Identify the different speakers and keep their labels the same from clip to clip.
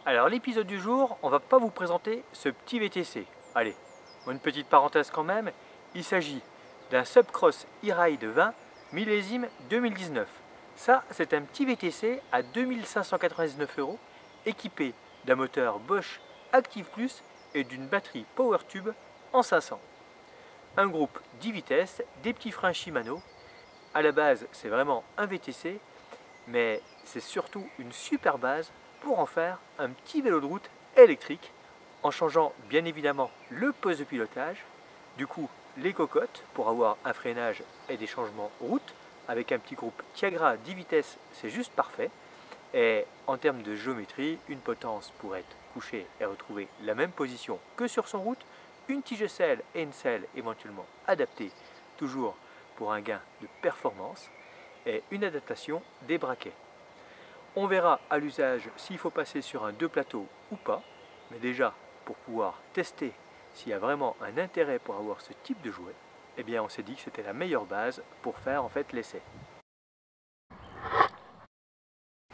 Speaker 1: Alors l'épisode du jour, on va pas vous présenter ce petit VTC. Allez, une petite parenthèse quand même, il s'agit d'un Subcross e-Ride 20 millésime 2019. Ça, c'est un petit VTC à 2599 €, équipé d'un moteur Bosch Active Plus et d'une batterie PowerTube en 500. Un groupe 10 vitesses, des petits freins Shimano. À la base, c'est vraiment un VTC, mais c'est surtout une super base pour en faire un petit vélo de route électrique, en changeant bien évidemment le poste de pilotage, du coup les cocottes pour avoir un freinage et des changements route. Avec un petit groupe Tiagra 10 vitesses, c'est juste parfait. Et en termes de géométrie, une potence pour être couché et retrouver la même position que sur son route, une tige selle et une selle éventuellement adaptée, toujours pour un gain de performance, et une adaptation des braquets. On verra à l'usage s'il faut passer sur un 2 plateaux ou pas, mais déjà pour pouvoir tester s'il y a vraiment un intérêt pour avoir ce type de jouet, eh bien on s'est dit que c'était la meilleure base pour faire en fait l'essai.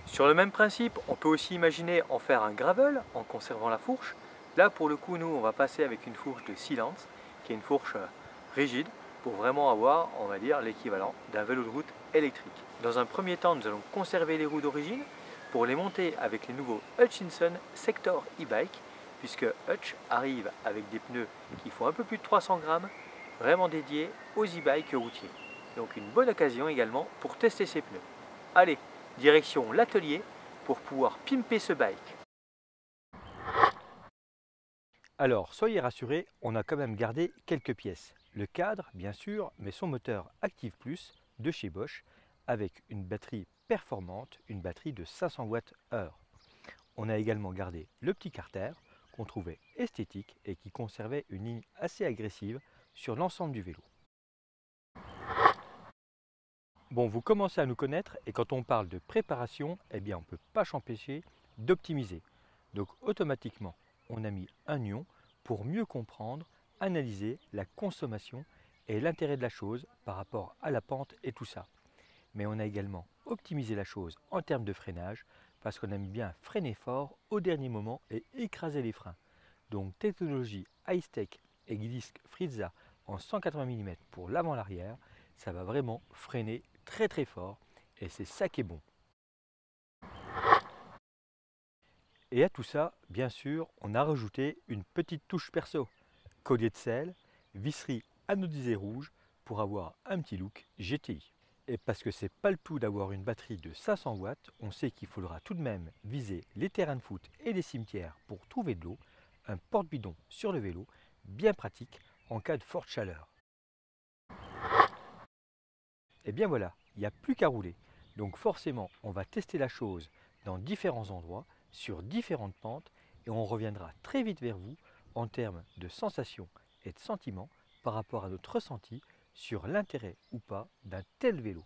Speaker 1: Sur le même principe, on peut aussi imaginer en faire un gravel en conservant la fourche. Là pour le coup, nous on va passer avec une fourche de Silence, qui est une fourche rigide, pour vraiment avoir, on va dire, l'équivalent d'un vélo de route électrique. Dans un premier temps, nous allons conserver les roues d'origine pour les monter avec les nouveaux Hutchinson Sector e-bike, puisque Hutch arrive avec des pneus qui font un peu plus de 300 grammes, vraiment dédiés aux e-bikes routiers. Donc une bonne occasion également pour tester ces pneus. Allez, direction l'atelier pour pouvoir pimper ce bike. Alors, soyez rassurés, on a quand même gardé quelques pièces. Le cadre, bien sûr, mais son moteur Active Plus de chez Bosch avec une batterie performante, une batterie de 500 Wh. On a également gardé le petit carter qu'on trouvait esthétique et qui conservait une ligne assez agressive sur l'ensemble du vélo. Bon, vous commencez à nous connaître et quand on parle de préparation, eh bien on ne peut pas s'empêcher d'optimiser. Donc automatiquement, on a mis un ion pour mieux comprendre, analyser la consommation et l'intérêt de la chose par rapport à la pente et tout ça. Mais on a également optimisé la chose en termes de freinage parce qu'on aime bien freiner fort au dernier moment et écraser les freins. Donc technologie high-tech et disque Frizza en 180 mm pour l'avant-l'arrière, ça va vraiment freiner très très fort et c'est ça qui est bon. Et à tout ça, bien sûr, on a rajouté une petite touche perso. Collier de selle, visserie anodisée rouge pour avoir un petit look GTI. Et parce que c'est pas le tout d'avoir une batterie de 500 watts, on sait qu'il faudra tout de même viser les terrains de foot et les cimetières pour trouver de l'eau, un porte-bidon sur le vélo, bien pratique en cas de forte chaleur. Et bien voilà, il n'y a plus qu'à rouler. Donc forcément, on va tester la chose dans différents endroits, sur différentes pentes, et on reviendra très vite vers vous en termes de sensations et de sentiments par rapport à notre ressenti sur l'intérêt ou pas d'un tel vélo.